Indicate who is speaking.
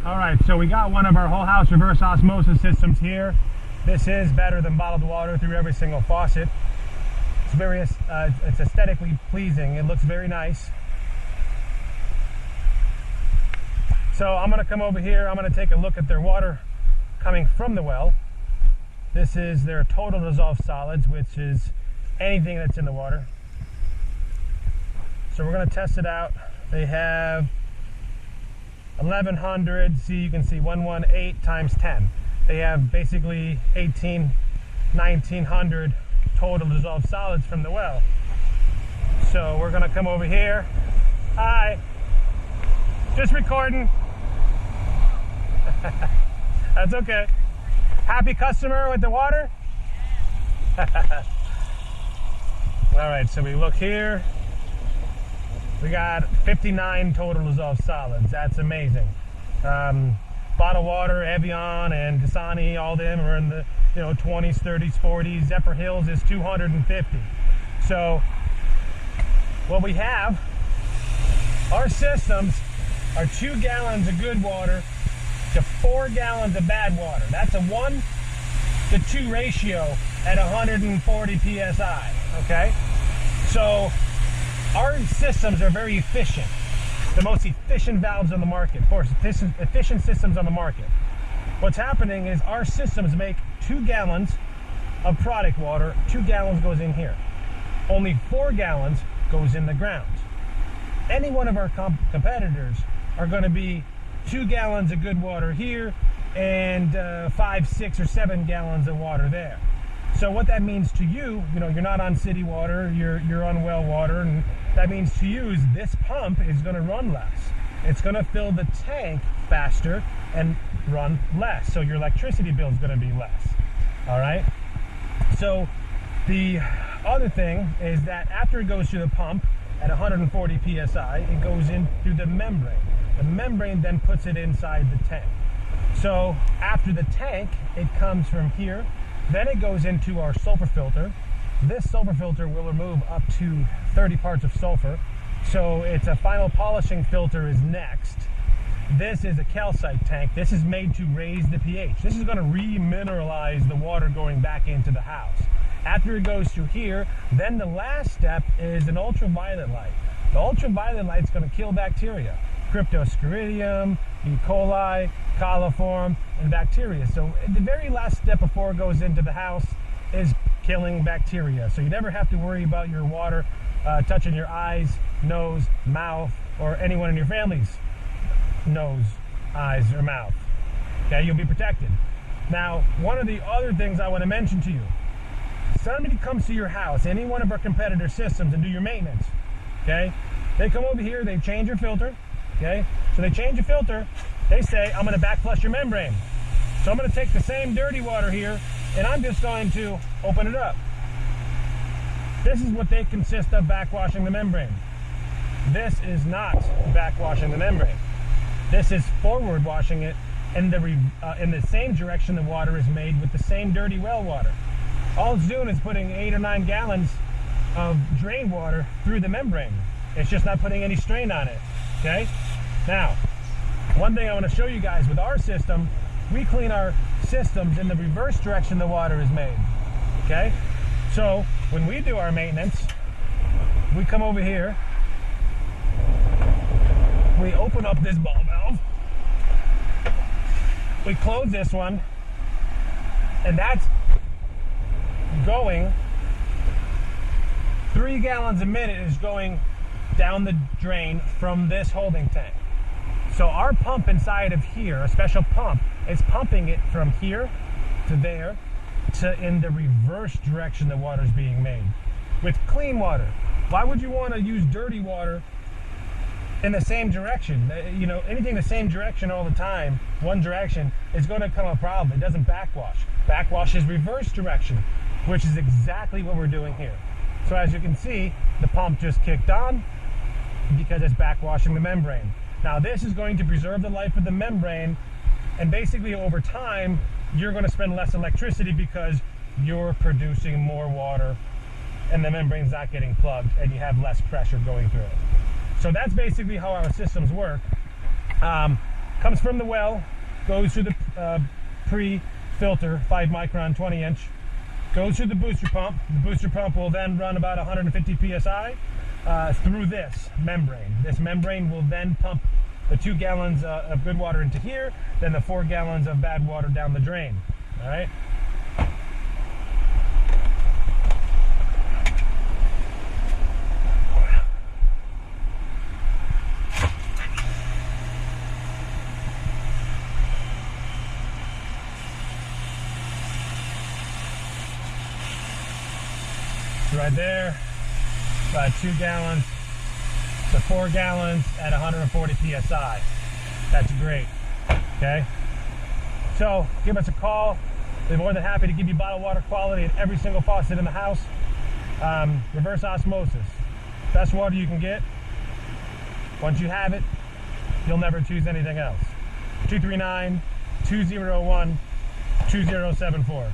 Speaker 1: All right, so we got one of our whole house reverse osmosis systems here. This is better than bottled water through every single faucet. It's aesthetically pleasing. It looks very nice. So I'm gonna come over here. I'm gonna take a look at their water coming from the well. This is their total dissolved solids, which is anything that's in the water. So we're gonna test it out. They have 1100, see, you can see 118 times 10. They have basically 1900 total dissolved solids from the well. So we're gonna come over here. Hi, just recording. That's okay. Happy customer with the water? All right, so we look here. We got 59 total dissolved solids. That's amazing. Bottled water, Evian and Dasani, all them are in the 20s, 30s, 40s. Zephyr Hills is 250. So what we have, our systems are 2 gallons of good water to 4 gallons of bad water. That's a 1-to-2 ratio at 140 psi. Okay, so our systems are very efficient. The most efficient valves on the market, for efficient systems on the market. What's happening is our systems make 2 gallons of product water, 2 gallons goes in here. Only 4 gallons goes in the ground. Any one of our competitors are going to be 2 gallons of good water here and 5, 6, or 7 gallons of water there. So what that means to you, you're not on city water, you're on well water, and that means to you is this pump is going to run less. It's going to fill the tank faster and run less. So your electricity bill is going to be less. All right. So the other thing is that after it goes through the pump at 140 psi, it goes in through the membrane. The membrane then puts it inside the tank. So after the tank, it comes from here. Then it goes into our sulfur filter. This sulfur filter will remove up to 30 parts of sulfur. So it's a final polishing filter is next. This is a calcite tank. This is made to raise the pH. This is going to remineralize the water going back into the house. After it goes through here, then the last step is an ultraviolet light. The ultraviolet light is going to kill bacteria. Cryptosporidium, E. coli, coliform, and bacteria. So the very last step before it goes into the house is killing bacteria. So you never have to worry about your water touching your eyes, nose, mouth, or anyone in your family's nose, eyes, or mouth. Okay, you'll be protected. Now, one of the other things I want to mention to you, somebody comes to your house, any one of our competitor systems, and do your maintenance. Okay, they come over here, they change your filter. Okay, so they change the filter, they say, I'm going to back flush your membrane. So I'm going to take the same dirty water here, and I'm just going to open it up. This is what they consist of backwashing the membrane. This is not backwashing the membrane. This is forward washing it in the same direction the water is made with the same dirty well water. All it's doing is putting 8 or 9 gallons of drain water through the membrane. It's just not putting any strain on it. Okay? Now, one thing I want to show you guys with our system, we clean our systems in the reverse direction the water is made. Okay? So, when we do our maintenance, we come over here, we open up this ball valve, we close this one, and that's going 3 gallons a minute is going down the drain from this holding tank. So our pump inside of here, a special pump, is pumping it from here to there to in the reverse direction the water is being made with clean water. Why would you want to use dirty water in the same direction? Anything the same direction all the time, one direction, is going to become a problem. It doesn't backwash. Backwash is reverse direction, which is exactly what we're doing here. So as you can see, the pump just kicked on because it's backwashing the membrane. Now this is going to preserve the life of the membrane, and basically over time you're going to spend less electricity because you're producing more water and the membrane's not getting plugged and you have less pressure going through it. So that's basically how our systems work. Comes from the well, goes through the pre-filter, 5 micron, 20 inch, goes through the booster pump. The booster pump will then run about 150 psi through this membrane. This membrane will then pump the 2 gallons of good water into here, then the 4 gallons of bad water down the drain. All right. Right there, about 2 gallons to 4 gallons at 140 psi. That's great. Okay, so give us a call. We're more than happy to give you bottled water quality at every single faucet in the house. Reverse osmosis, best water you can get. Once you have it, you'll never choose anything else. 239-201-2074.